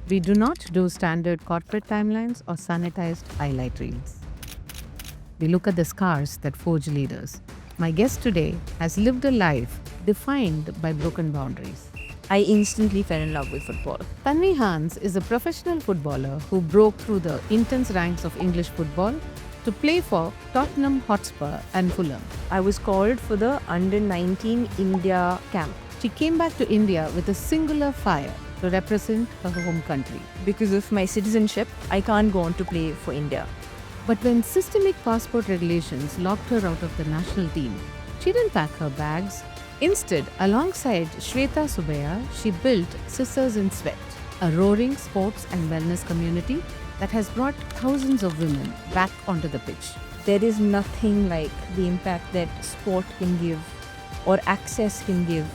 We do not do standard corporate timelines or sanitized highlight reels. We look at the scars that forge leaders. My guest today has lived a life defined by broken boundaries. I instantly fell in love with football. Tanvi Hans is a professional footballer who broke through the intense ranks of English football to play for Tottenham Hotspur and Fulham. I was called for the under 19 India camp She came back to India with a singular fire to represent her home country. because of my citizenship. I can't go on to play for India. But when systemic passport regulations locked her out of the national team, she didn't pack her bags. Instead, alongside Shweta Subaya, she built Sisters in Sweat, a roaring sports and wellness community that has brought thousands of women back onto the pitch. There is nothing like the impact that sport can give or access can give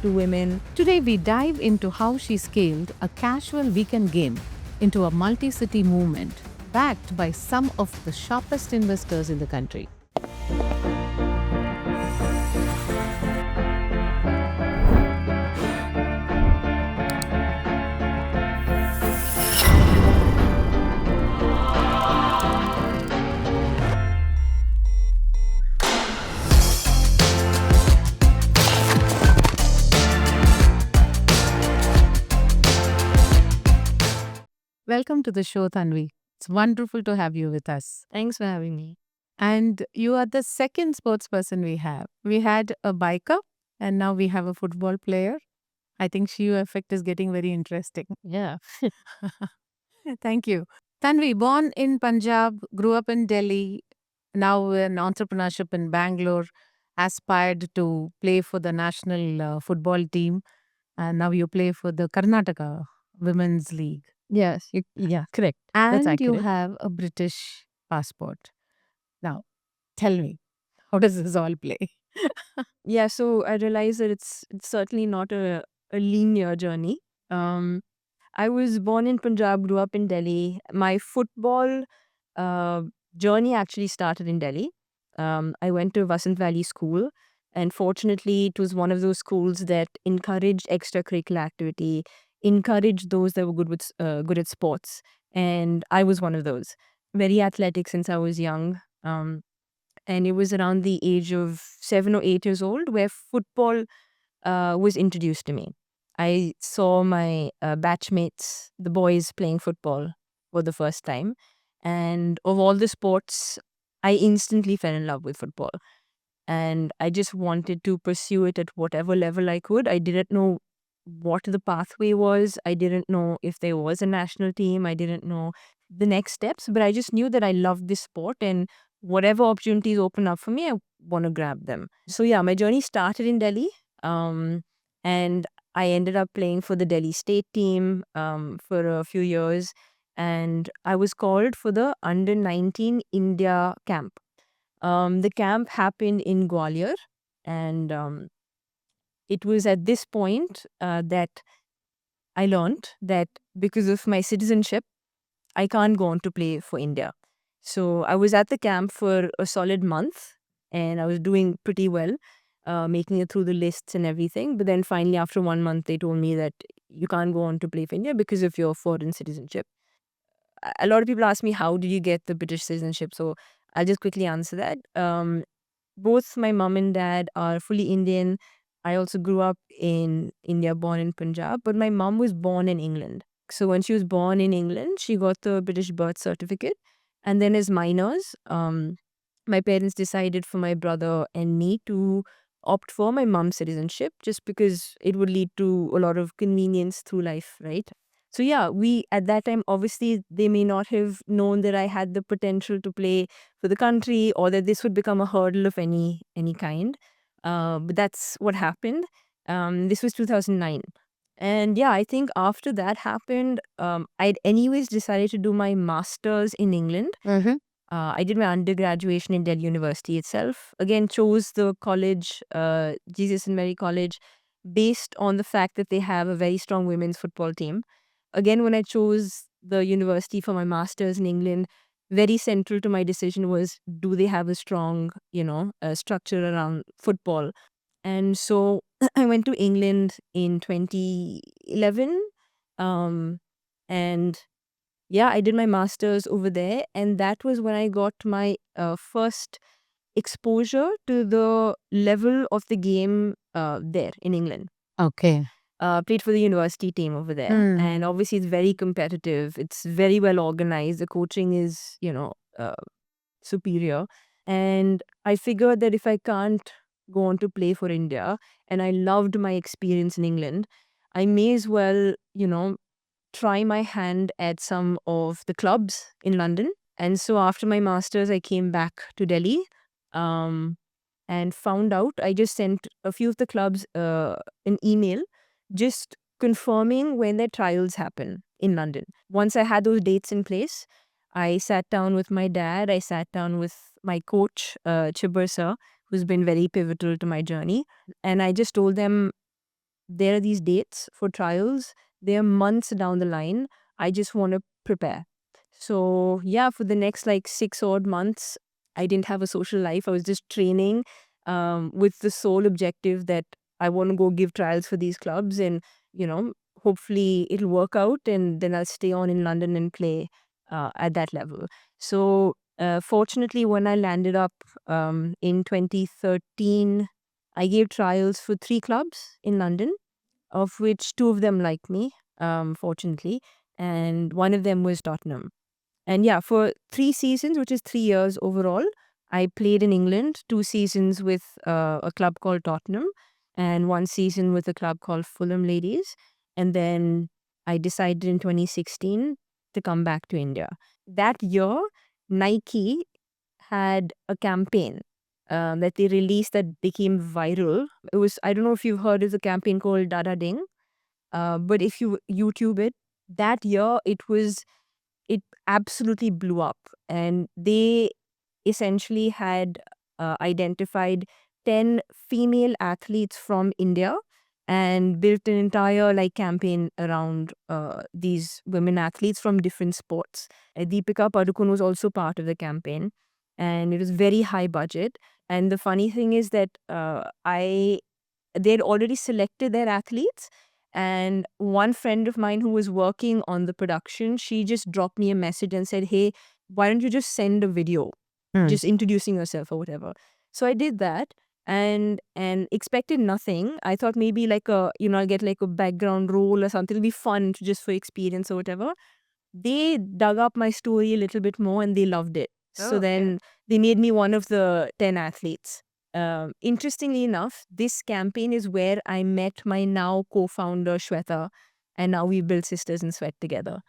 to women. Today, we dive into how she scaled a casual weekend game into a multi city movement backed by some of the sharpest investors in the country. Welcome to the show, Tanvi. It's wonderful to have you with us. Thanks for having me. And you are the second sports person we have. We had a biker and now we have a football player. I think Shiu effect is getting very interesting. Yeah. Thank you. Tanvi, born in Punjab, grew up in Delhi, now in entrepreneurship in Bangalore, aspired to play for the national football team, and now you play for the Karnataka Women's League. Yes. Yeah, correct. That's And you accurate. have a British passport. Now, tell me, how does this all play? Yeah, so I realized that it's certainly not a linear journey. Um, I was born in Punjab, grew up in Delhi. My football uh, journey actually started in Delhi. I went to Vasant Valley School, and fortunately, it was one of those schools that encouraged extracurricular activity, encouraged those that were good at sports, and I was one of those. Very athletic since I was young. And it was around the age of 7 or 8 years old where football was introduced to me. I saw my batchmates, the boys, playing football for the first time. And of all the sports, I instantly fell in love with football. And I just wanted to pursue it at whatever level I could. I didn't know what the pathway was. I didn't know if there was a national team. I didn't know the next steps, but I just knew that I loved this sport and whatever opportunities open up for me, I want to grab them. So yeah, my journey started in Delhi. Um, and I ended up playing for the Delhi state team for a few years. And I was called for the under 19 India camp. The camp happened in Gwalior. And it was at this point that I learned that because of my citizenship, I can't go on to play for India. So I was at the camp for a solid month and I was doing pretty well, making it through the lists and everything. But then finally, after 1 month, they told me that you can't go on to play for India because of your foreign citizenship. A lot of people ask me, how did you get the British citizenship? So I'll just quickly answer that. Both my mom and dad are fully Indian. I also grew up in India, born in Punjab, but my mom was born in England. So when she was born in England, she got the British birth certificate. And then as minors, my parents decided for my brother and me to opt for my mom's citizenship just because it would lead to a lot of convenience through life, right? So yeah, we at that time obviously they may not have known that I had the potential to play for the country or that this would become a hurdle of any kind. But that's what happened. This was 2009. And yeah, I think after that happened, I'd anyways decided to do my master's in England. Mm-hmm. I did my undergraduation in Delhi University itself. Again, chose the college, Jesus and Mary College, based on the fact that they have a very strong women's football team. Again, when I chose the university for my master's in England, very central to my decision was, do they have a strong, structure around football? And so I went to England in 2011. Um, And yeah, I did my master's over there. And that was when I got my first exposure to the level of the game there in England. Okay. Played for the university team over there. And obviously, it's very competitive. It's very well organized. The coaching is, superior. And I figured that if I can't go on to play for India, and I loved my experience in England, I may as well, try my hand at some of the clubs in London. And so after my master's, I came back to Delhi um, and found out. I just sent a few of the clubs an email just confirming when their trials happen in London. Once I had those dates in place, I sat down with my dad. I sat down with my coach, Chibber sir, who's been very pivotal to my journey. And I just told them there are these dates for trials. They're months down the line. I just want to prepare. So, yeah, for the next like 6 odd months, I didn't have a social life. I was just training with the sole objective that I want to go give trials for these clubs and, hopefully it'll work out and then I'll stay on in London and play at that level. So, fortunately, when I landed up in 2013, I gave trials for 3 clubs in London, of which 2 of them liked me, fortunately, and one of them was Tottenham. And yeah, for 3 seasons, which is 3 years overall, I played in England, 2 seasons with a club called Tottenham, and 1 season with a club called Fulham Ladies. And then I decided in 2016 to come back to India. That year, Nike had a campaign that they released that became viral. It was, I don't know if you've heard of the campaign called Dada Ding, but if you YouTube it, that year it absolutely blew up. And they essentially had identified 10 female athletes from India and built an entire like campaign around these women athletes from different sports. Deepika Padukone was also part of the campaign, and it was very high budget. And the funny thing is that I they'd already selected their athletes. And one friend of mine who was working on the production, she just dropped me a message and said, "Hey, why don't you just send a video, just introducing yourself or whatever?" So I did that and expected nothing. I thought maybe like I'll get like a background role or something. It'll be fun just for experience or whatever. They dug up my story a little bit more and they loved it. So then they made me one of the 10 athletes. Interestingly enough, this campaign is where I met my now co-founder Shweta, and now we built Sisters in Sweat together.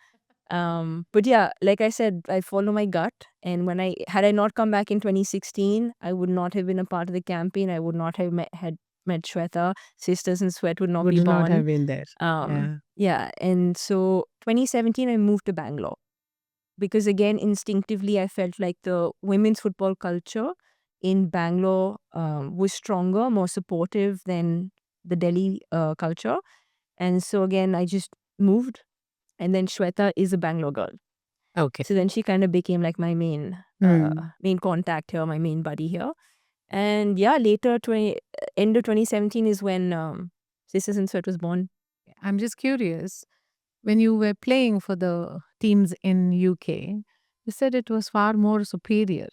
But yeah, like I said, I follow my gut, and when I not come back in 2016, I would not have been a part of the campaign. I would not have met Shweta. Sisters in Sweat would not Would be not have born. been there. Yeah, and so 2017 I moved to Bangalore because again instinctively I felt like the women's football culture in Bangalore was stronger, more supportive than the Delhi culture. And so again I just moved, and then Shweta is a Bangalore girl. Okay. So then she kind of became like my main main contact here, my main buddy here. And yeah, later end of 2017 is when Sisters in Sweat was born. I'm just curious. When you were playing for the teams in UK, you said it was far more superior.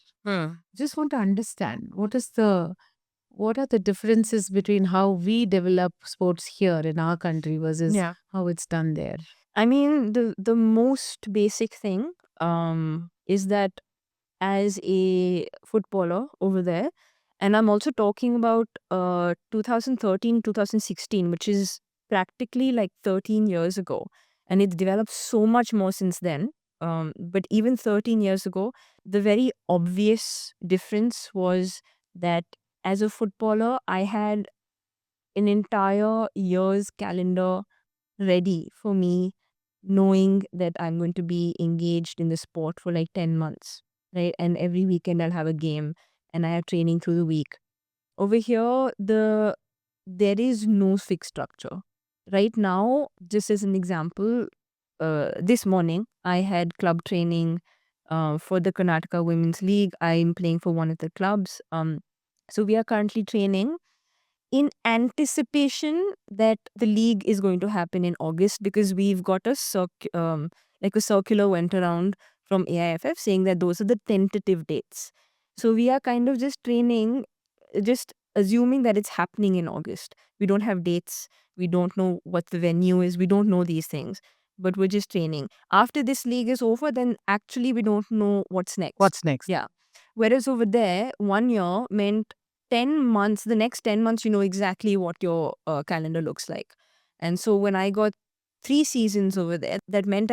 Just want to understand what are the differences between how we develop sports here in our country versus how it's done there? I mean, the most basic thing is that as a footballer over there, and I'm also talking about 2013, 2016, which is practically like 13 years ago. And it's developed so much more since then. But even 13 years ago, the very obvious difference was that as a footballer, I had an entire year's calendar ready for me, knowing that I'm going to be engaged in the sport for like 10 months, right? And every weekend I'll have a game and I have training through the week. Over here, there is no fixed structure. Right now, just as an example, this morning I had club training for the Karnataka Women's League. I'm playing for one of the clubs. So we are currently training, in anticipation that the league is going to happen in August, because we've got like a circular went around from AIFF saying that those are the tentative dates. So we are kind of just training, just assuming that it's happening in August. We don't have dates. We don't know what the venue is. We don't know these things, but we're just training. After this league is over, then actually we don't know what's next. What's next? Yeah. Whereas over there, 1 year meant 10 months, the next 10 months, you know exactly what your calendar looks like. And so when I got 3 seasons over there, that meant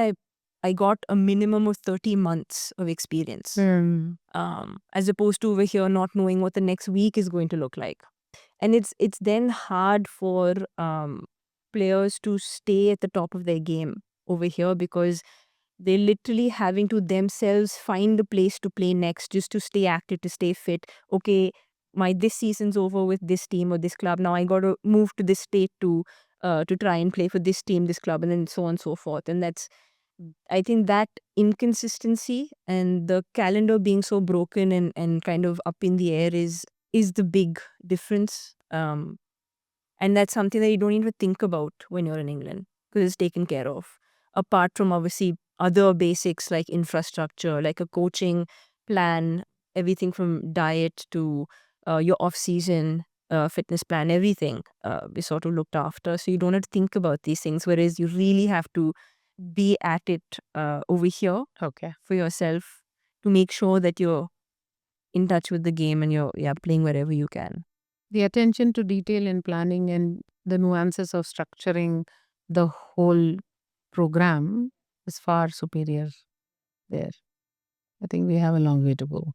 I got a minimum of 30 months of experience, as opposed to over here not knowing what the next week is going to look like. And it's then hard for players to stay at the top of their game over here, because they're literally having to themselves find the place to play next just to stay active, to stay fit. Okay, my this season's over with this team or this club. Now I got to move to this state to try and play for this team, this club, and then so on and so forth. And that's, I think that inconsistency and the calendar being so broken and kind of up in the air is the big difference. And that's something that you don't even think about when you're in England, because it's taken care of. Apart from obviously other basics like infrastructure, like a coaching plan, everything from diet to your off-season fitness plan, everything is sort of looked after. So you don't have to think about these things, whereas you really have to be at it over here Okay. for yourself to make sure that you're in touch with the game and you're playing wherever you can. The attention to detail in planning and the nuances of structuring the whole program is far superior there. I think we have a long way to go.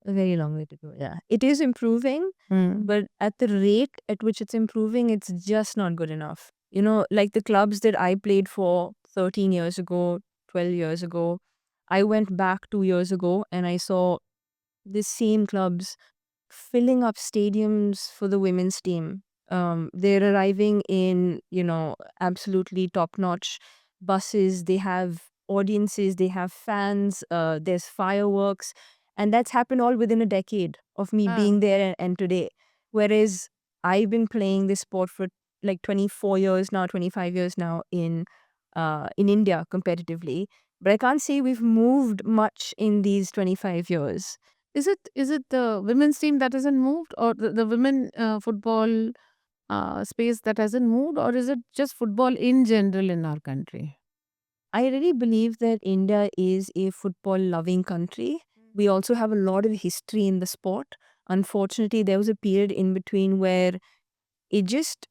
A very long way to go. Yeah. It is improving, Mm. but at the rate at which it's improving, it's just not good enough. You know, like the clubs that I played for 13 years ago, 12 years ago, I went back 2 years ago and I saw the same clubs filling up stadiums for the women's team. They're arriving in, absolutely top notch buses. They have audiences, they have fans, there's fireworks. And that's happened all within a decade of me Ah. being there and today. Whereas I've been playing this sport for like 24 years now, 25 years now in India competitively. But I can't say we've moved much in these 25 years. Is it the women's team that hasn't moved, or the women football space that hasn't moved, or is it just football in general in our country? I really believe that India is a football loving country. We also have a lot of history in the sport. Unfortunately, there was a period in between where it just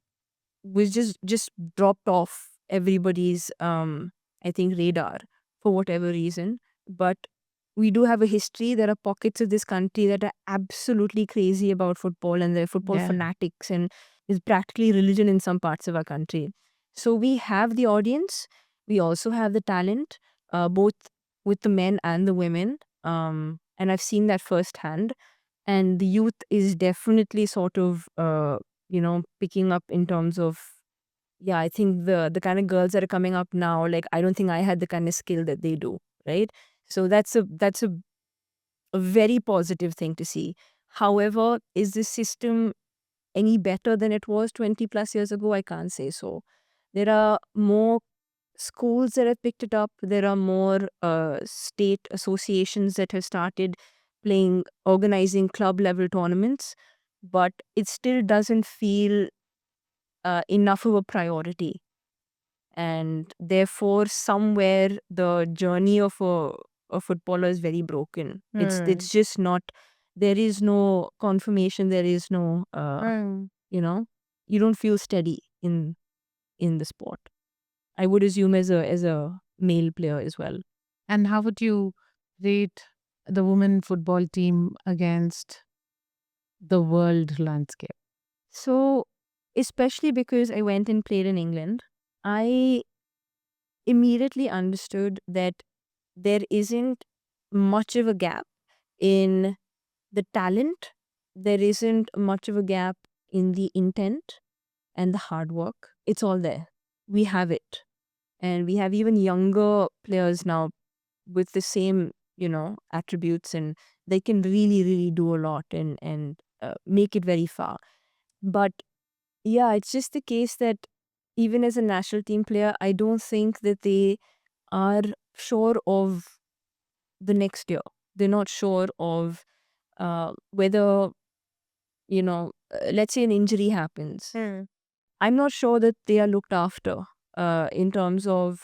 was just dropped off everybody's I think radar for whatever reason. But we do have a history. There are pockets of this country that are absolutely crazy about football, and they're football Yeah. fanatics, and is practically religion in some parts of our country. So we have the audience. We also have the talent, both with the men and the women. And I've seen that firsthand. And the youth is definitely sort of picking up in terms of, yeah, I think the kind of girls that are coming up now, like I don't think I had the kind of skill that they do, right? So that's a very positive thing to see. However, is this system any better than it was 20 plus years ago? I can't say so. There are more schools that have picked it up. There are more state associations that have started organizing club level tournaments, but it still doesn't feel enough of a priority. And therefore, somewhere the journey of a footballer is very broken. It's just not. There is no confirmation. There is no. You know, you don't feel steady in the sport. I would assume as a male player as well. And how would you rate the women football team against the world landscape? So, especially because I went and played in England, I immediately understood that there isn't much of a gap in the talent. There isn't much of a gap in the intent and the hard work. It's all there. We have it. And we have even younger players now with the same, attributes, and they can really, really do a lot and make it very far. But Yeah, it's just the case that even as a national team player, I don't think that they are sure of the next year. They're not sure of whether, let's say an injury happens. I'm not sure that they are looked after in terms of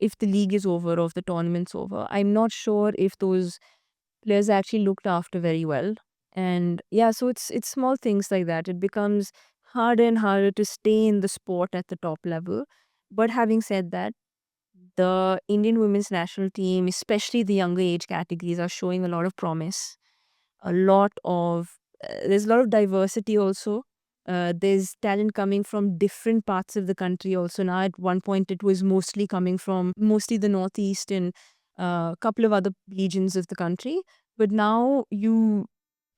if the league is over or if the tournament's over. I'm not sure if those players are actually looked after very well. And yeah, so it's small things like that. It becomes harder and harder to stay in the sport at the top level. But having said that, the Indian women's national team, especially the younger age categories, are showing a lot of promise. A lot of There's a lot of diversity also. There's talent coming from different parts of the country also. Now, at one point, it was mostly coming from mostly the northeast and a couple of other regions of the country. But now you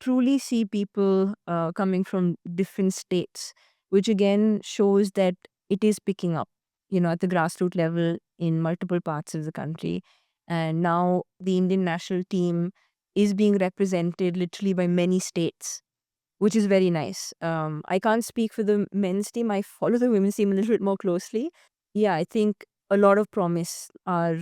truly see people coming from different states, which again shows that it is picking up, at the grassroots level in multiple parts of the country. And now the Indian national team is being represented literally by many states, which is very nice. I can't speak for the men's team. I follow the women's team a little bit more closely. Yeah, I think a lot of promise. Our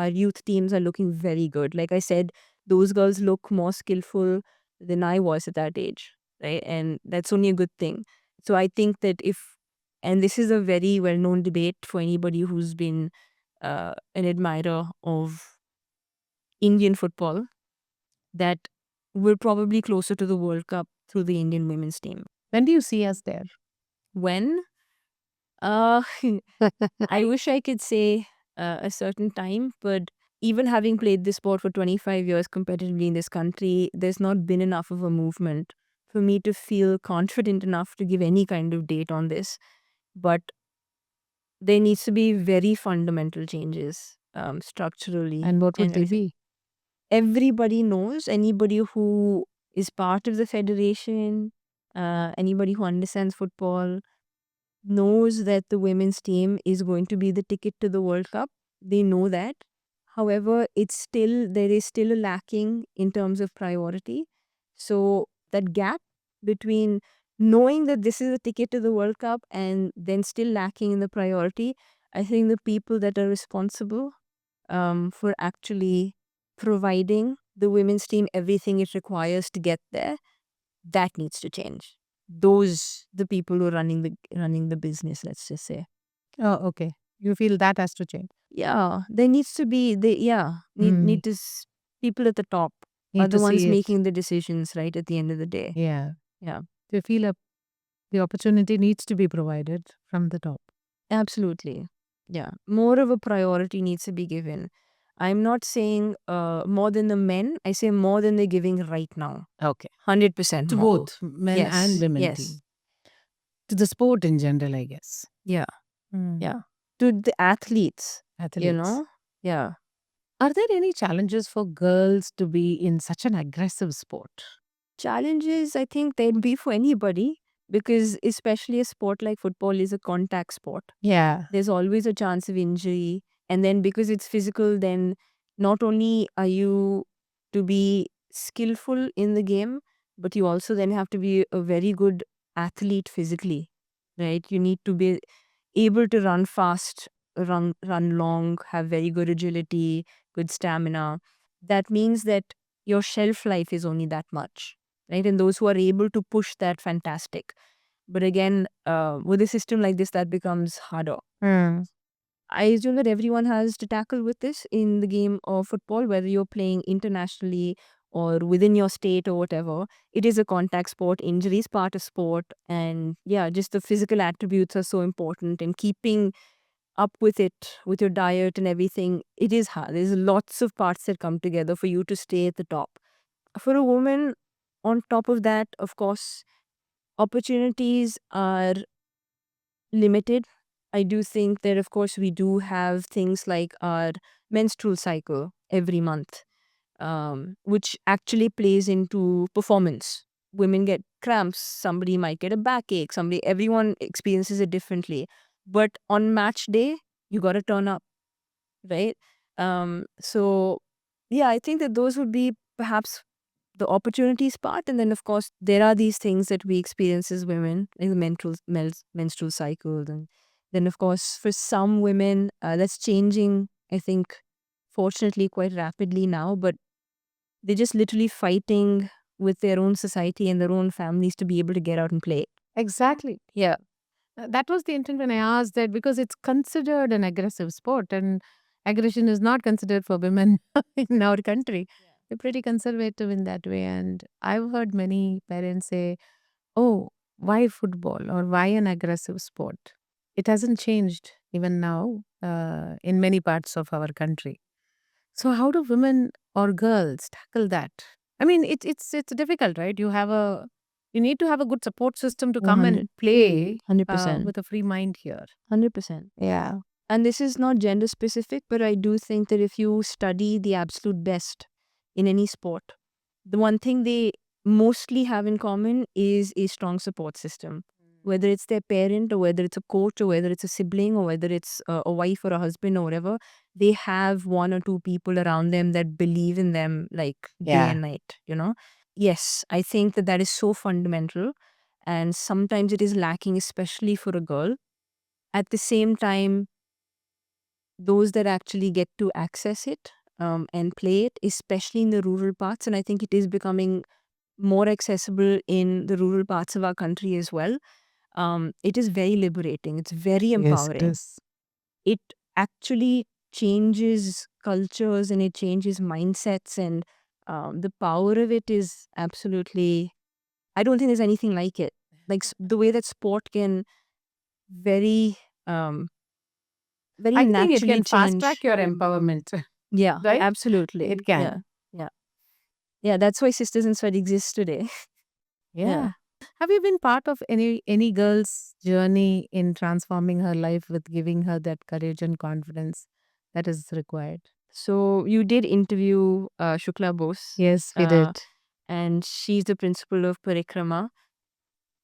youth teams are looking very good. Like I said, those girls look more skillful than I was at that age, right? And that's only a good thing. So I think that and this is a very well known debate for anybody who's been an admirer of Indian football, that we're probably closer to the World Cup through the Indian women's team. When do you see us there? When? Uh, I wish I could say a certain time, but even having played this sport for 25 years competitively in this country, there's not been enough of a movement for me to feel confident enough to give any kind of date on this. But there needs to be very fundamental changes structurally And what would and they everything. be? Everybody knows, anybody who is part of the federation, anybody who understands football knows that the women's team is going to be the ticket to the World Cup. They know that. However, there is still a lacking in terms of priority. So that gap between knowing that this is a ticket to the World Cup and then still lacking in the priority, I think the people that are responsible for actually providing the women's team everything it requires to get there, that needs to change. Those the people who are running the business, let's just say. Oh, okay. You feel that has to change. Yeah, there needs to be Mm. need to people at the top are Need the to ones see it. making the decisions, right, at the end of the day. Yeah. Yeah, You feel the opportunity needs to be provided from the top. absolutely. Yeah, more of a priority needs to be given. I'm not saying more than the men. I say more than they're giving right now. Okay. 100% To more. both men and Yes, women yes. team. To the sport in general, I guess. Yeah, Mm. yeah. To the athletes, you Athletes. know? Yeah. Are there any challenges for girls to be in such an aggressive sport? Challenges, I think they'd be for anybody because especially a sport like football is a contact sport. Yeah. There's always a chance of injury. And then because it's physical, then not only are you to be skillful in the game, but you also then have to be a very good athlete physically, right? You need to be able to run fast, run long, have very good agility, good stamina. That means that your shelf life is only that much, right? And those who are able to push that, fantastic. But again, with a system like this, that becomes harder. Mm. I assume that everyone has to tackle with this in the game of football, whether you're playing internationally or within your state or whatever. It is a contact sport. Injury is part of sport. And yeah, just the physical attributes are so important. And keeping up with it, with your diet and everything, it is hard. There's lots of parts that come together for you to stay at the top. For a woman, on top of that, of course, opportunities are limited. I do think that, of course, we do have things like our menstrual cycle every month, which actually plays into performance. Women get cramps, somebody might get a backache, everyone experiences it differently. But on match day, you got to turn up, right? So, yeah, I think that those would be perhaps the opportunities part, and then of course there are these things that we experience as women, like the menstrual cycle, and then of course for some women that's changing, I think, fortunately quite rapidly now, but they're just literally fighting with their own society and their own families to be able to get out and play. Exactly. Yeah. That was the intent when I asked that, because it's considered an aggressive sport, and aggression is not considered for women in our country. We're pretty conservative in that way. And I've heard many parents say, oh, why football or why an aggressive sport? It hasn't changed even now in many parts of our country. So how do women or girls tackle that? I mean, it's difficult, right? You need to have a good support system to come and 100, play 100%. with a free mind here. 100%. Yeah. And this is not gender specific, but I do think that if you study the absolute best in any sport, the one thing they mostly have in common is a strong support system. Whether it's their parent, or whether it's a coach, or whether it's a sibling, or whether it's a wife or a husband or whatever, they have one or two people around them that believe in them like day Yeah. and night, you know? Yes, I think that that is so fundamental. And sometimes it is lacking, especially for a girl. At the same time, those that actually get to access it and play it, especially in the rural parts, and I think it is becoming more accessible in the rural parts of our country as well. It is very liberating. It's very Yes, it empowering. is. It actually changes cultures and it changes mindsets, and the power of it is absolutely. I don't think there's anything like it. Like the way that sport can very, um, very I think it naturally can fast change. track your empowerment, Yeah, right? absolutely. It can. Yeah, yeah, yeah. That's why Sisters in Sweat exists today. Yeah. Yeah. Have you been part of any girl's journey in transforming her life with giving her that courage and confidence that is required? So you did interview Shukla Bose, Yes, we uh, did. and she's the principal of Parikrama.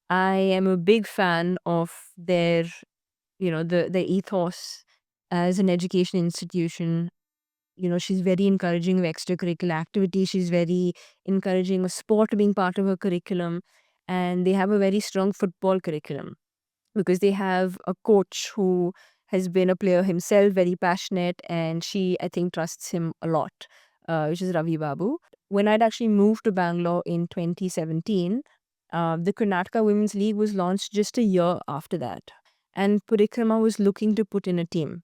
I am a big fan of their, the ethos as an education institution. She's very encouraging of extracurricular activity. She's very encouraging of sport being part of her curriculum, and they have a very strong football curriculum because they have a coach who has been a player himself, very passionate, and she, I think, trusts him a lot, which is Ravi Babu. When I'd actually moved to Bangalore in 2017, the Karnataka Women's League was launched just a year after that. And Purikrama was looking to put in a team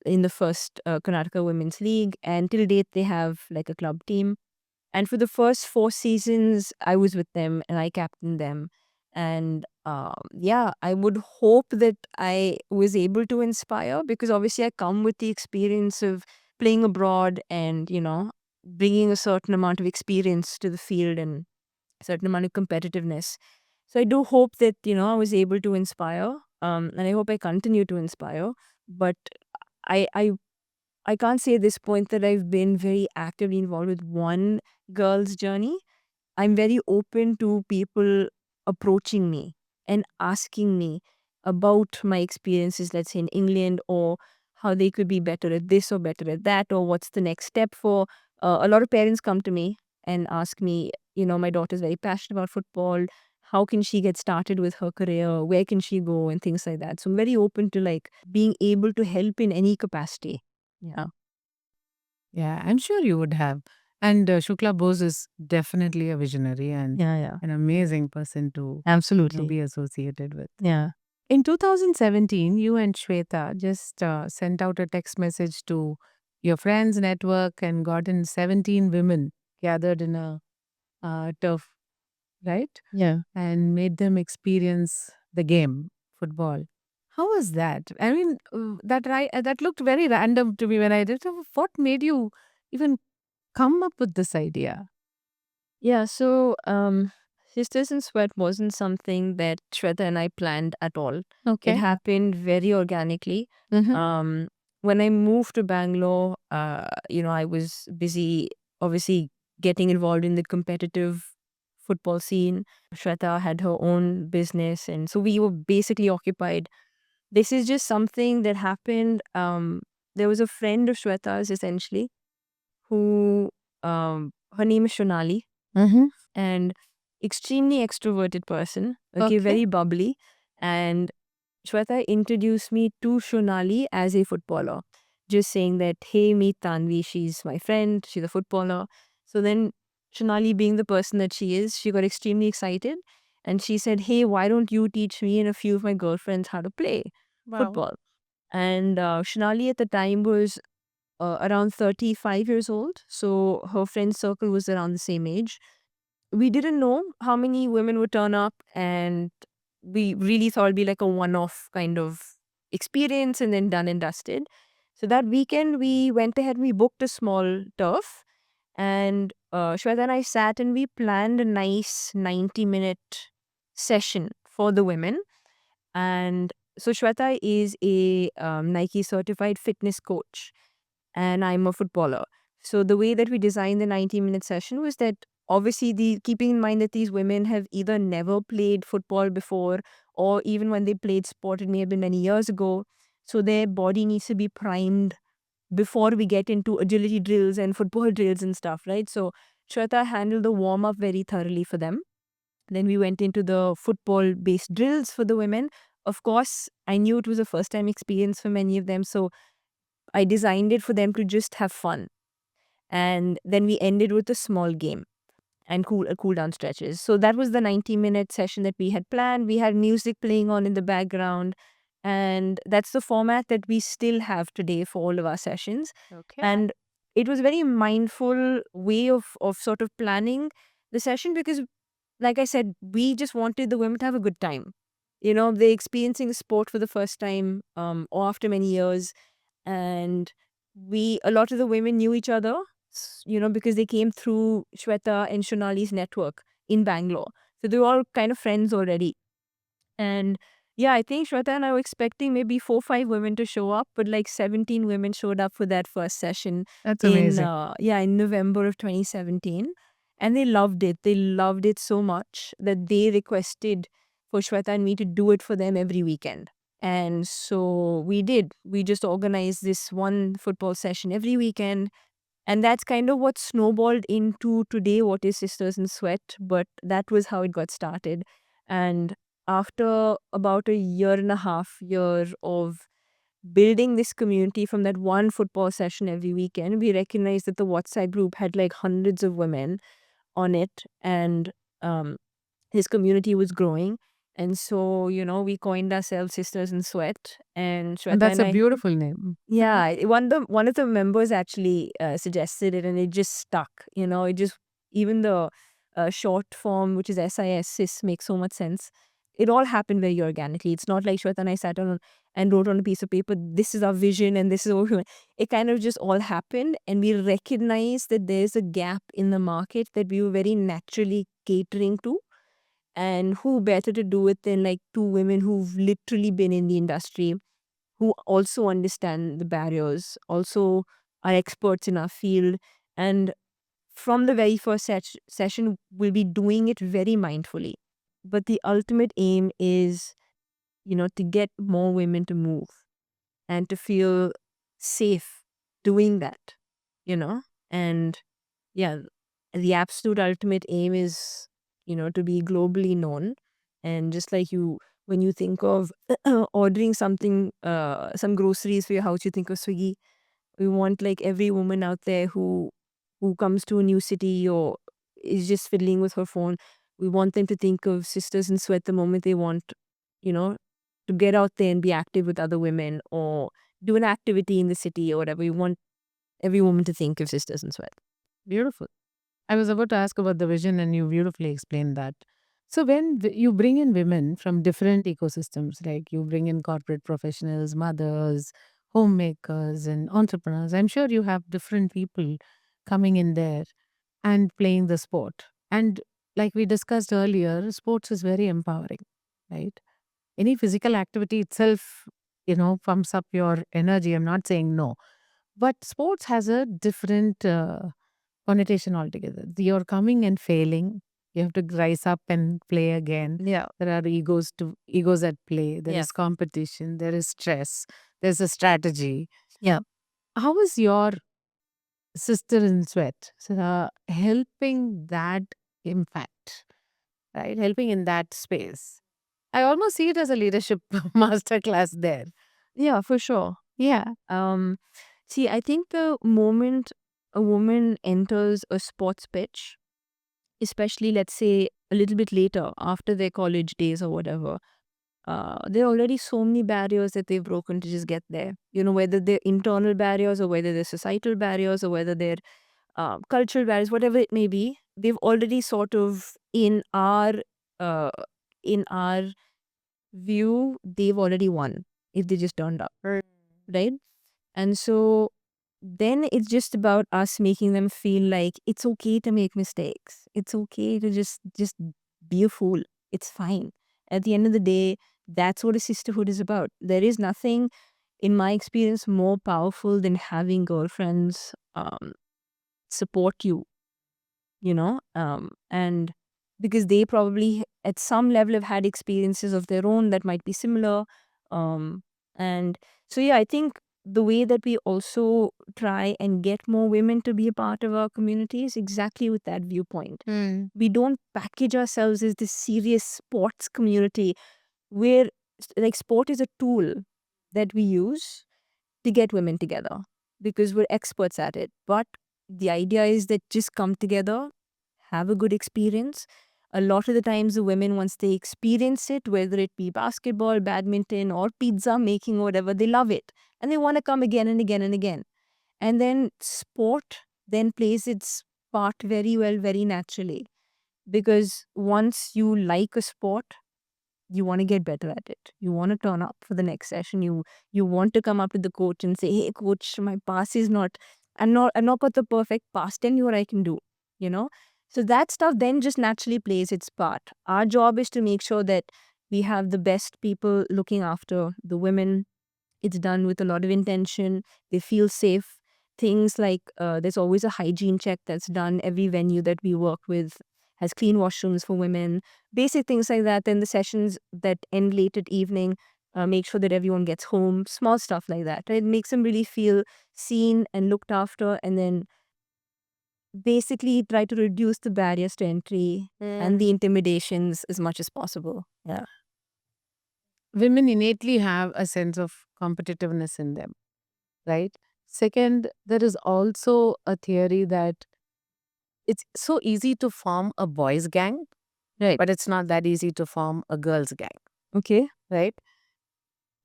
in the first Karnataka Women's League. And till date, they have like a club team. And for the first 4 seasons, I was with them and I captained them. And yeah, I would hope that I was able to inspire, because obviously I come with the experience of playing abroad and, bringing a certain amount of experience to the field and a certain amount of competitiveness. So I do hope that, I was able to inspire, and I hope I continue to inspire. But I, I I can't say at this point that I've been very actively involved with one girl's journey. I'm very open to people approaching me and asking me about my experiences, let's say in England, or how they could be better at this or better at that, or what's the next step for. A lot of parents come to me and ask me, my daughter's very passionate about football. How can she get started with her career? Where can she go? And things like that. So I'm very open to like being able to help in any capacity. Yeah. Yeah, I'm sure you would have. And Shukla Bose is definitely a visionary and Yeah, yeah. an amazing person to Absolutely. be associated with. Yeah. In 2017, you and Shweta just sent out a text message to your friends' network and gotten 17 women gathered in a turf, right? Yeah. And made them experience the game, football. How was that? I mean, that looked very random to me when I did. So what made you even come up with this idea? Yeah. So, Sisters in Sweat wasn't something that Shweta and I planned at all. It Okay. happened very organically. Mm-hmm. Um, when I moved to Bangalore, I was busy, obviously, getting involved in the competitive football scene. Shweta had her own business, and so we were basically occupied. This is just something that happened. There was a friend of Shweta's, essentially, who her name is Shonali. Mm-hmm. and extremely extroverted person. Okay, Okay. very bubbly. And Shweta introduced me to Shonali as a footballer, just saying that, hey, meet Tanvi, she's my friend, she's a footballer. So then Shonali, being the person that she is, she got extremely excited and she said, hey, why don't you teach me and a few of my girlfriends how to play Wow. football? And Shonali at the time was around 35 years old. So her friend circle was around the same age. We didn't know how many women would turn up, and we really thought it'd be like a one-off kind of experience and then done and dusted. So that weekend we went ahead, we booked a small turf, and Shweta and I sat and we planned a nice 90-minute session for the women. And so Shweta is a Nike certified fitness coach and I'm a footballer. So the way that we designed the 90-minute session was that obviously the keeping in mind that these women have either never played football before, or even when they played sport, it may have been many years ago. So their body needs to be primed before we get into agility drills and football drills and stuff, right? So Shweta handled the warm up very thoroughly for them. Then we went into the football based drills for the women. Of course, I knew it was a first time experience for many of them. So I designed it for them to just have fun. And then we ended with a small game and cool down stretches. So that was the 90-minute session that we had planned. We had music playing on in the background. And that's the format that we still have today for all of our sessions. Okay. And it was a very mindful way of sort of planning the session because, like I said, we just wanted the women to have a good time. You know, they're experiencing sport for the first time or after many years, and a lot of the women knew each other, because they came through Shweta and Shonali's network in Bangalore. So they were all kind of friends already. And yeah, I think Shweta and I were expecting maybe 4 or 5 women to show up, but like 17 women showed up for that first session That's in amazing. in November of 2017. And they loved it. They loved it so much that they requested for Shweta and me to do it for them every weekend. And so we did. We just organized this one football session every weekend. And that's kind of what snowballed into today, what is Sisters in Sweat. But that was how it got started. And after about a year and a half year of building this community from that one football session every weekend, we recognized that the WhatsApp group had like hundreds of women on it. And um, his community was growing. And so, we coined ourselves Sisters in Sweat. And And Shweta that's and a I, beautiful name. yeah, one of the members actually suggested it, and it just stuck. It just even the short form, which is SIS, makes so much sense. It all happened very organically. It's not like Shweta and I sat on and wrote on a piece of paper, "This is our vision," and this is what we want. It kind of just all happened, and we recognized that there's a gap in the market that we were very naturally catering to. And who better to do it than like two women who've literally been in the industry, who also understand the barriers, also are experts in our field. And from the very first session, we'll be doing it very mindfully. But the ultimate aim is, to get more women to move and to feel safe doing that, you know? And yeah, the absolute ultimate aim is, to be globally known. And just like when you think of ordering something, some groceries for your house, you think of Swiggy. We want like every woman out there who comes to a new city or is just fiddling with her phone. We want them to think of Sisters in Sweat the moment they want, you know, to get out there and be active with other women or do an activity in the city or whatever. We want every woman to think of Sisters in Sweat. Beautiful. I was about to ask about the vision, and you beautifully explained that. So, when you bring in women from different ecosystems, like you bring in corporate professionals, mothers, homemakers, and entrepreneurs, I'm sure you have different people coming in there and playing the sport. And like we discussed earlier, sports is very empowering, right? Any physical activity itself, pumps up your energy. I'm not saying no, but sports has a different connotation altogether. You're coming and failing. You have to rise up and play again. Yeah. There are egos at play. There Yeah. is competition. There is stress. There's a strategy. Yeah. How is your sister in sweat helping that impact, right? Helping in that space. I almost see it as a leadership masterclass there. Yeah, for sure. Yeah. See, I think the moment a woman enters a sports pitch, especially let's say a little bit later after their college days or whatever, there are already so many barriers that they've broken to just get there. You know, whether they're internal barriers or whether they're societal barriers or whether they're cultural barriers, whatever it may be, they've already sort of uh, in our view, they've already won if they just turned up, right? And so then it's just about us making them feel like it's okay to make mistakes. It's okay to just be a fool. It's fine. At the end of the day, that's what a sisterhood is about. There is nothing, in my experience, more powerful than having girlfriends support you, and because they probably at some level have had experiences of their own that might be similar. Um, and so, yeah, I think the way that we also try and get more women to be a part of our community is exactly with that viewpoint. We don't package ourselves as this serious sports community where like sport is a tool that we use to get women together because we're experts at it. But the idea is that just come together, have a good experience. A lot of the times, the women, once they experience it, whether it be basketball, badminton, or pizza making, or whatever, they love it and they want to come again and again and again. And then sport then plays its part very well, very naturally. Because once you like a sport, you want to get better at it. You want to turn up for the next session. You want to come up to the coach and say, "Hey, coach, my pass is not. I'm not got the perfect pass. Tell me what I can do." You know. So that stuff then just naturally plays its part. Our job is to make sure that we have the best people looking after the women. It's done with a lot of intention. They feel safe. Things like there's always a hygiene check that's done. Every venue that we work with has clean washrooms for women. Basic things like that. Then the sessions that end late at evening make sure that everyone gets home. Small stuff like that. Right? It makes them really feel seen and looked after. And then basically try to reduce the barriers to entry and the intimidations as much as possible. Yeah. Women innately have a sense of competitiveness in them, right? Second, there is also a theory that it's so easy to form a boys' gang, Right. but it's not that easy to form a girls' gang, Okay. right?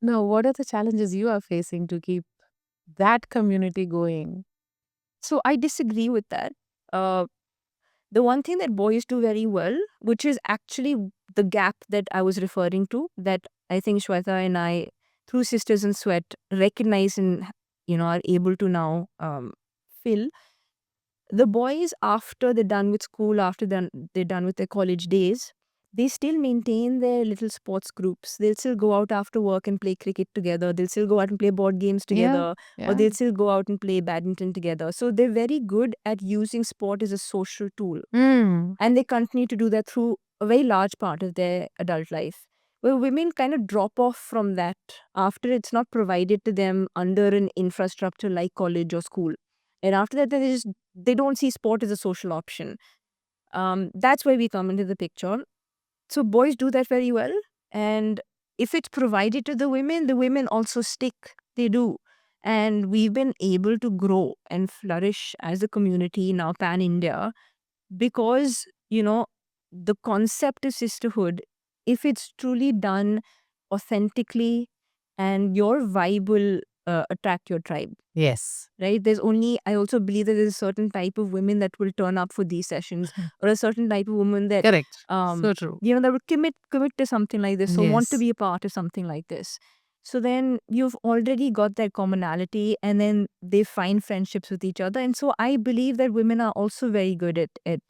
Now, what are the challenges you are facing to keep that community going? So I disagree with that. Uh, the one thing that boys do very well, which is actually the gap that I was referring to, that I think Shweta and I, through Sisters in Sweat, recognize and are able to now fill. The boys, after they're done with school, after they're done with their college days, they still maintain their little sports groups. They'll still go out after work and play cricket together. They'll still go out and play board games Yeah, together, or yeah. they'll still go out and play badminton together. So they're very good at using sport as a social tool. Mm. And they continue to do that through a very large part of their adult life. Where women kind of drop off from that after it's not provided to them under an infrastructure like college or school. And after that, they don't see sport as a social option. That's where we come into the picture. So boys do that very well. And if it's provided to the women also stick. They do. And we've been able to grow and flourish as a community now pan India because the concept of sisterhood, if it's truly done authentically, and your vibe will attract your tribe, Yes. right? I also believe that there's a certain type of women that will turn up for these sessions, or a certain type of woman that Correct. um So true. that would commit to something like this, or want to Yes. be a part of something like this. So then you've already got that commonality, and then they find friendships with each other. And so I believe that women are also very good at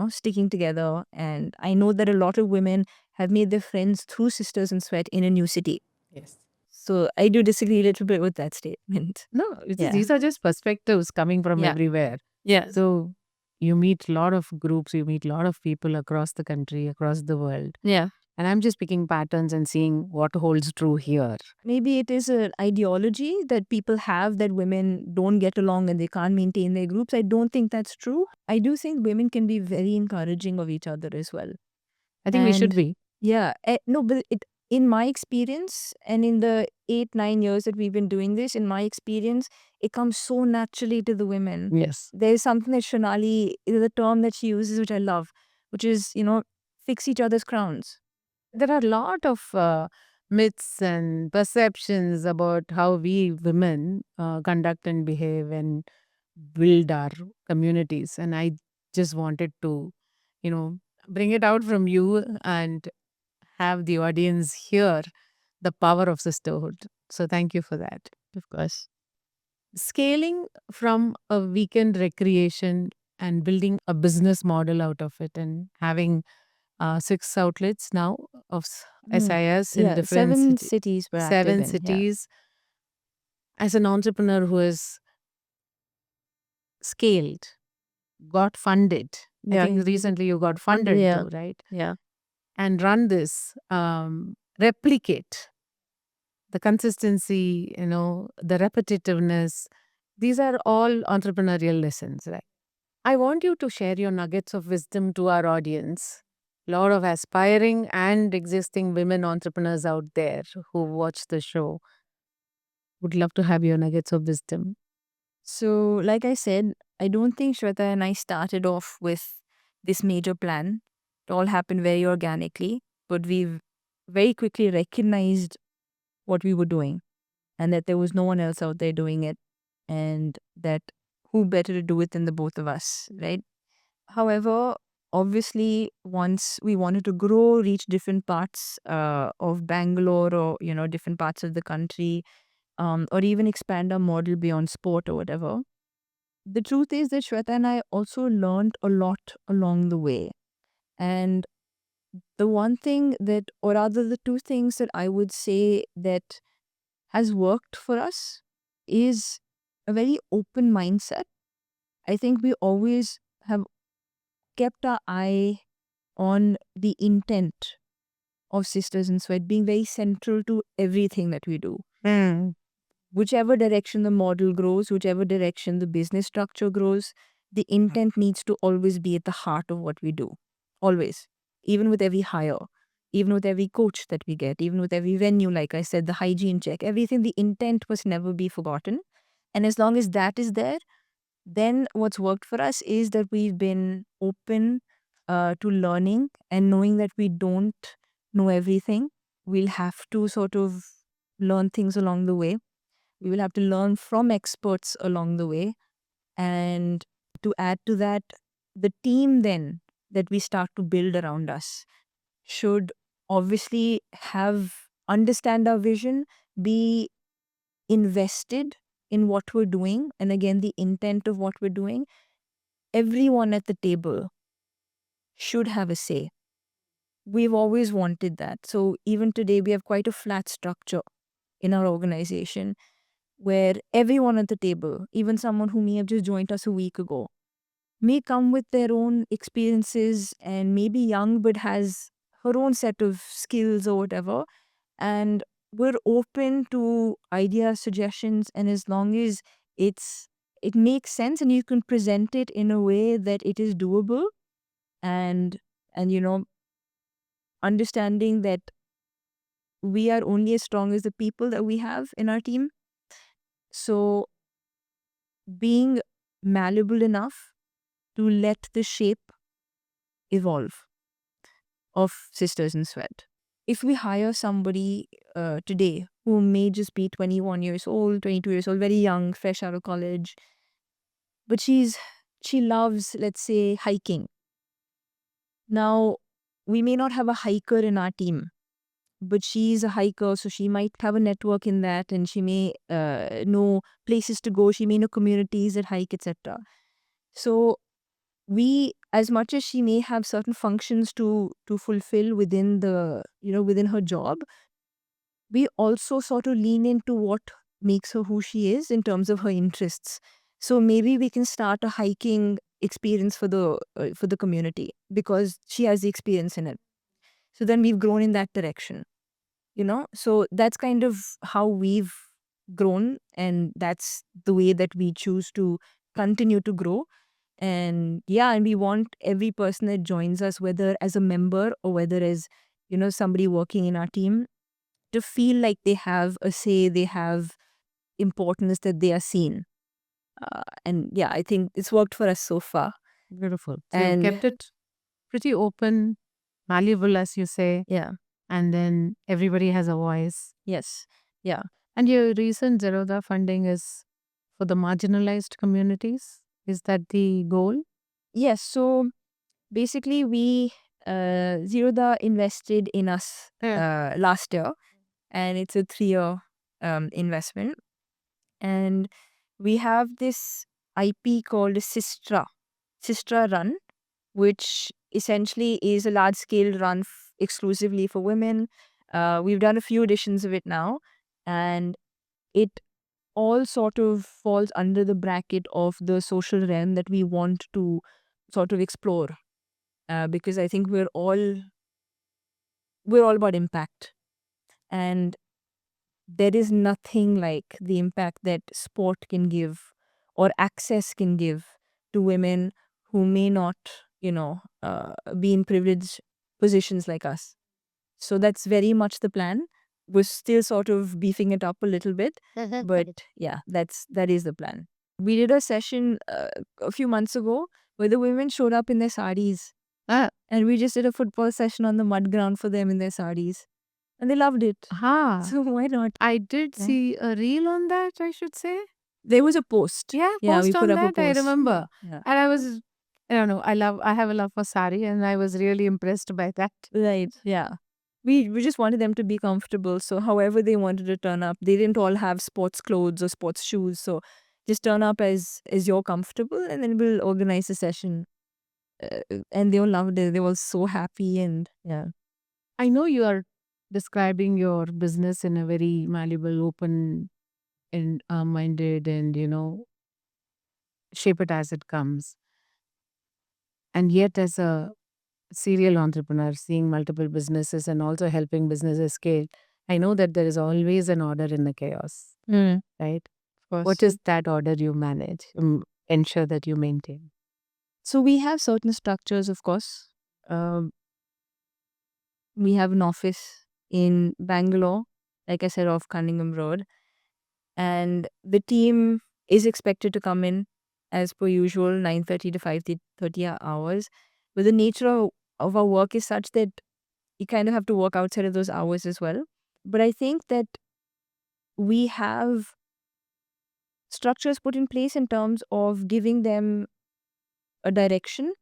sticking together. And I know that a lot of women have made their friends through Sisters in Sweat in a new city. Yes. So I do disagree a little bit with that statement. No, Yeah. these are just perspectives coming from Yeah. everywhere. Yeah. So you meet a lot of groups, you meet a lot of people across the country, across the world. Yeah. And I'm just picking patterns and seeing what holds true here. Maybe it is an ideology that people have that women don't get along and they can't maintain their groups. I don't think that's true. I do think women can be very encouraging of each other as well. I think we should And be. yeah, no, but in my experience and in the 8-9 years that we've been doing this, in my experience, it comes so naturally to the women. Yes. There's something that Shonali, the term that she uses, which I love, which is, fix each other's crowns. There are a lot of myths and perceptions about how we women conduct and behave and build our communities. And I just wanted to, bring it out from you and have the audience hear the power of sisterhood. So thank you for that. Of course. Scaling from a weekend recreation and building a business model out of it and having 6 outlets now of SIS in Yeah, different 7 cities we're active 7 in. Yeah. cities. As an entrepreneur who has scaled, got funded. I Yeah. think recently you got funded Yeah. too, right? Yeah. And run this, replicate the consistency, the repetitiveness. These are all entrepreneurial lessons, right? I want you to share your nuggets of wisdom to our audience. A lot of aspiring and existing women entrepreneurs out there who watch the show would love to have your nuggets of wisdom. So, like I said, I don't think Shweta and I started off with this major plan. It all happened very organically, but we've very quickly recognized what we were doing and that there was no one else out there doing it, and that who better to do it than the both of us, right? However, obviously, once we wanted to grow, reach different parts of Bangalore, or different parts of the country, or even expand our model beyond sport or whatever, the truth is that Shweta and I also learned a lot along the way. And the one thing that, or rather, the two things that I would say that has worked for us is a very open mindset. I think we always have kept our eye on the intent of Sisters in Sweat being very central to everything that we do. Whichever direction the model grows, whichever direction the business structure grows, the intent needs to always be at the heart of what we do. Always. Even with every hire, even with every coach that we get, even with every venue, like I said, the hygiene check, everything, the intent must never be forgotten. And as long as that is there, then what's worked for us is that we've been open to learning and knowing that we don't know everything. We'll have to sort of learn things along the way. We will have to learn from experts along the way. And to add to that, the team then that we start to build around us should obviously understand our vision, be invested in what we're doing, and again, the intent of what we're doing. Everyone at the table should have a say. We've always wanted that. So even today, we have quite a flat structure in our organization where everyone at the table, even someone who may have just joined us a week ago, may come with their own experiences and maybe young but has her own set of skills or whatever. And we're open to ideas, suggestions, and as long as it makes sense and you can present it in a way that it is doable, and understanding that we are only as strong as the people that we have in our team. So being malleable enough to let the shape evolve of Sisters in Sweat. If we hire somebody today who may just be 21 years old, 22 years old, very young, fresh out of college, but she loves, let's say, hiking. Now, we may not have a hiker in our team, but she's a hiker, so she might have a network in that, and she may know places to go. She may know communities that hike, etc. So we, as much as she may have certain functions to fulfill within within her job, we also sort of lean into what makes her who she is in terms of her interests. So maybe we can start a hiking experience for the community because she has the experience in it. So then we've grown in that direction, So that's kind of how we've grown, and that's the way that we choose to continue to grow. And yeah, and we want every person that joins us, whether as a member or whether as, somebody working in our team, to feel like they have a say, they have importance, that they are seen. And yeah, I think it's worked for us so far. Beautiful. So you've And kept it pretty open, malleable, as you say, yeah, and then everybody has a voice. yes, yeah. And your recent Zerodha funding is for the marginalized communities. Is that the goal? Yes, so basically we Zerodha invested in us Yeah. last year, and it's a 3-year investment. And we have this IP called Sistra Run, which essentially is a large scale run exclusively for women. We've done a few editions of it now, and it all sort of falls under the bracket of the social realm that we want to sort of explore, because I think we're all about impact, and there is nothing like the impact that sport can give or access can give to women who may not, be in privileged positions like us. So that's very much the plan. We're still sort of beefing it up a little bit, but yeah, that is the plan. We did a session a few months ago where the women showed up in their saris, Ah, and we just did a football session on the mud ground for them in their saris, and they loved it. ha. So why not? I did Yeah. see a reel on that, I should say. There was a post. Yeah, Yeah, we post put on up a that, I post. remember. Yeah. And I don't know, I have a love for sari and I was really impressed by that. Right. Yeah. We just wanted them to be comfortable. So however they wanted to turn up, they didn't all have sports clothes or sports shoes. So just turn up as you're comfortable, and then we'll organize a session. And they all loved it. They were so happy, and yeah. I know you are describing your business in a very malleable, open and minded and, shape it as it comes. And yet, as a serial entrepreneur, seeing multiple businesses and also helping businesses scale, I know that there is always an order in the chaos, right? Of course. What is that order you manage, ensure that you maintain? So we have certain structures, of course. We have an office in Bangalore, like I said, off Cunningham Road. And the team is expected to come in as per usual, 9:30 to 5:30 hours. But the nature of our work is such that you kind of have to work outside of those hours as well. But I think that we have structures put in place in terms of giving them a direction,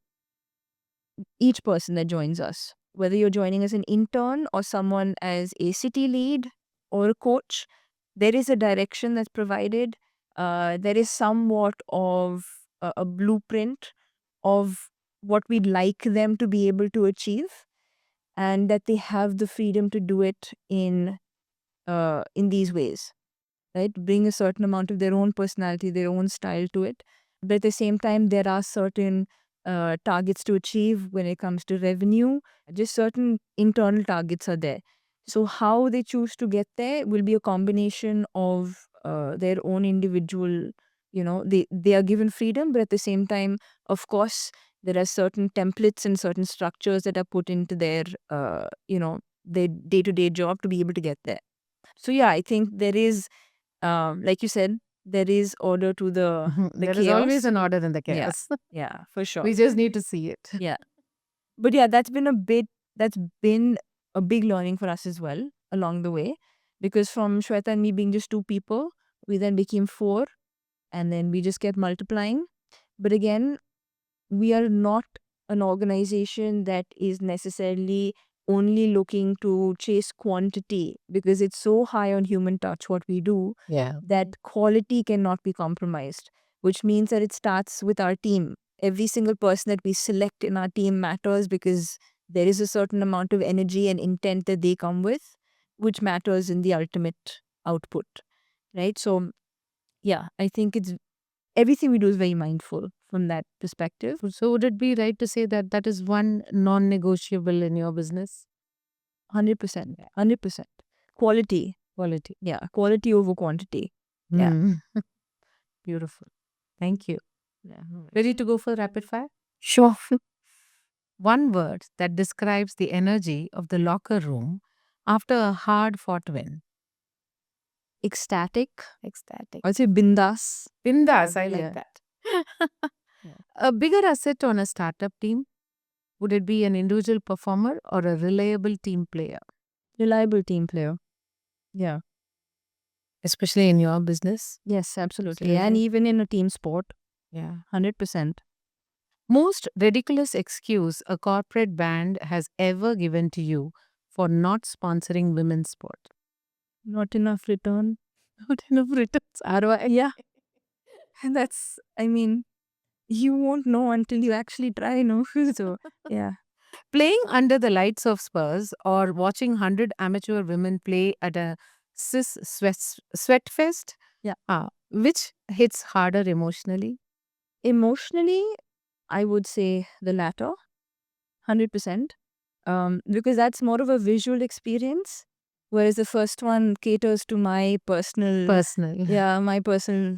each person that joins us, whether you're joining as an intern or someone as a city lead or a coach, there is a direction that's provided. There is somewhat of a blueprint of what we'd like them to be able to achieve, and that they have the freedom to do it in these ways, right? Bring a certain amount of their own personality, their own style to it. But at the same time, there are certain targets to achieve when it comes to revenue. Just certain internal targets are there. So how they choose to get there will be a combination of their own individual, they are given freedom, but at the same time, of course, there are certain templates and certain structures that are put into their day-to-day job to be able to get there. So yeah, I think there is, like you said, there is order to the There chaos. is always an order in the Yeah. chaos. Yeah, for sure. We just need to see it. Yeah. But yeah, that's been a big learning for us as well along the way. Because from Shweta and me being just 2 people, we then became 4, and then we just kept multiplying. But again, we are not an organization that is necessarily only looking to chase quantity, because it's so high on human touch what we do Yeah. that quality cannot be compromised, which means that it starts with our team. Every single person that we select in our team matters, because there is a certain amount of energy and intent that they come with, which matters in the ultimate output, right? So yeah, I think it's everything we do is very mindful from that perspective. So would it be right to say that that is one non-negotiable in your business? 100%. 100%. Quality. Quality. Yeah. Quality over quantity. Yeah. Mm. Beautiful. Thank you. Yeah. Ready to go for rapid fire? Sure. One word that describes the energy of the locker room after a hard fought win. Ecstatic. Ecstatic. I'd say bindas. Bindas, I like Yeah. that. Yeah. A bigger asset on a startup team? Would it be an individual performer or a reliable team player? Reliable team player. Yeah. Especially in your business? Yes, absolutely. And Absolutely. even in a team sport, Yeah. 100%. Most ridiculous excuse a corporate band has ever given to you for not sponsoring women's sport. Not enough return. Not enough returns, ROI. Yeah. And that's, I mean, you won't know until you actually try, no? So, yeah. Playing under the lights of Spurs or watching 100 amateur women play at a sweat fest, Yeah. which hits harder emotionally? Emotionally, I would say the latter, 100%. Because that's more of a visual experience, whereas the first one caters to my Personal. my personal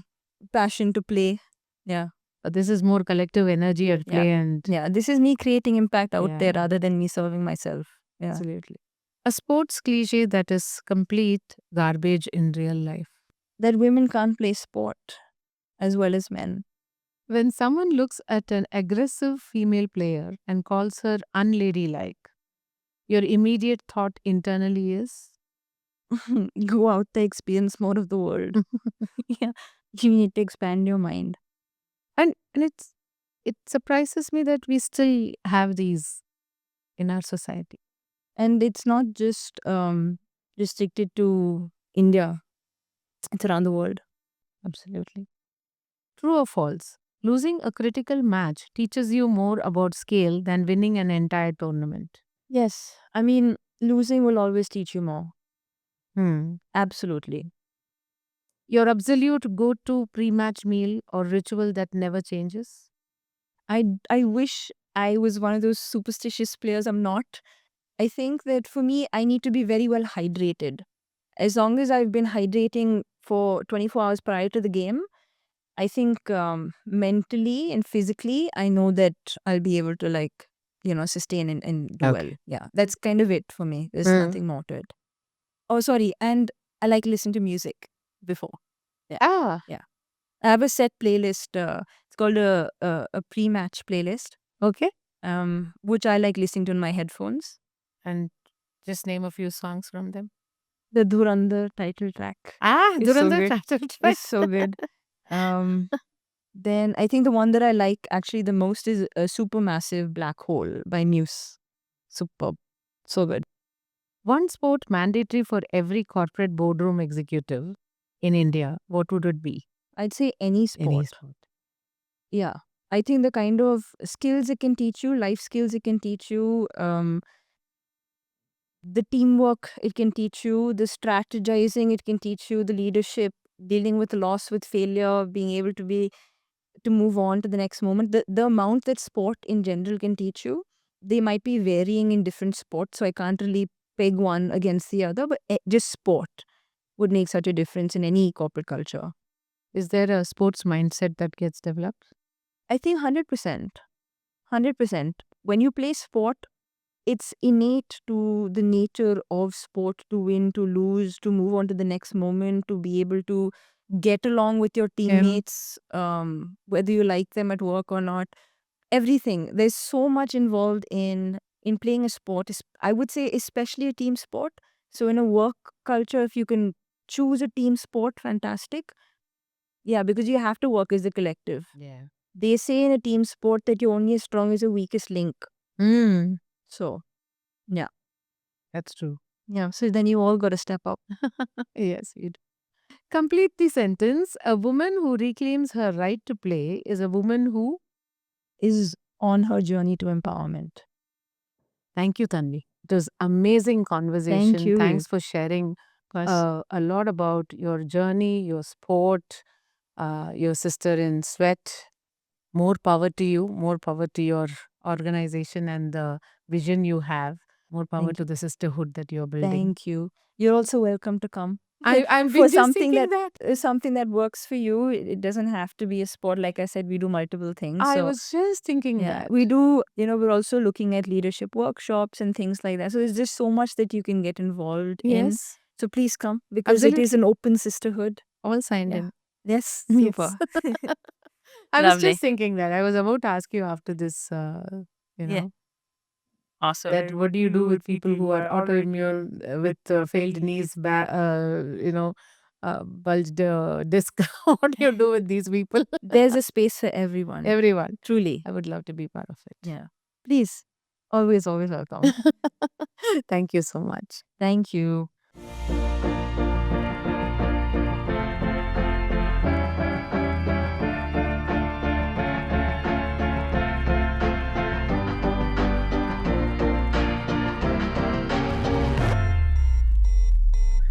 passion to play. Yeah. This is more collective energy at play and Yeah. This is me creating impact out Yeah. there rather than me serving myself. Yeah. absolutely. A sports cliche that is complete garbage in real life. That women can't play sport as well as men. When someone looks at an aggressive female player and calls her unladylike, your immediate thought internally is Go out there, experience more of the world. Yeah. You need to expand your mind. and it surprises me that we still have these in our society. And it's not just restricted to India, it's around the world. Absolutely. True or false? Losing a critical match teaches you more about scale than winning an entire tournament. Yes. I mean, losing will always teach you more. Hmm. Absolutely. Your absolute go to pre match meal or ritual that never changes? I wish I was one of those superstitious players. I'm not. I think that for me, I need to be very well hydrated. As long as I've been hydrating for 24 hours prior to the game, I think mentally and physically, I know that I'll be able to sustain and do well. Okay. Yeah, that's kind of it for me. There's Mm. nothing more to it. Oh, sorry. And I like to listen to music before. Yeah. Ah, Yeah. I have a set playlist. It's called a pre-match playlist, okay. which I like listening to in my headphones. And just name a few songs from them. The Dhurandhar title track It's so good. good. It's so good. Then I think the one that I like actually the most is a Supermassive Black Hole by Muse. Superb. So good. One sport mandatory for every corporate boardroom executive in India, what would it be? I'd say any sport. Any sport. Yeah. I think the kind of skills it can teach you, life skills it can teach you, the teamwork it can teach you, the strategizing it can teach you, the leadership, dealing with loss, with failure, being able to move on to the next moment. The amount that sport in general can teach you, they might be varying in different sports, so I can't really peg one against the other, but just sport would make such a difference in any corporate culture. Is there a sports mindset that gets developed? I think 100%. 100%. When you play sport, it's innate to the nature of sport to win, to lose, to move on to the next moment, to be able to get along with your teammates, whether you like them at work or not. Everything. There's so much involved in playing a sport. I would say especially a team sport. So in a work culture, if you can choose a team sport, fantastic. Yeah, because you have to work as a collective. Yeah. They say in a team sport that you're only as strong as your weakest link. Mm, So, yeah. that's true. Yeah. So then you all got to step up. Yes, we do. Complete the sentence. A woman who reclaims her right to play is a woman who. Is on her journey to empowerment. Thank you, Tanvi. It was amazing conversation. Thank you. Thanks for sharing a lot about your journey, your sport, your sister in sweat. More power to you, more power to your organization and the vision you have. More power Thank to the sisterhood that you're building. Thank you. You're also welcome to come. I've For been just something thinking that that. is something that works for you. It doesn't have to be a sport. Like I said, we do multiple things. I So was just thinking yeah, that. we do. We're also looking at leadership workshops and things like that. So there's just so much that you can get involved in. Yes. So please come because it is Absolutely. an open sisterhood. All signed Yeah. in. Yes, Yes. super. I was Lovely. just thinking that. I was about to ask you after this, you Yeah. know, Awesome. that what do you do with people who are autoimmune with failed knees, bulged disc? What do you do with these people? There's a space for everyone. Everyone. Truly. I would love to be part of it. Yeah. Please. Always, always welcome. Thank you so much. Thank you.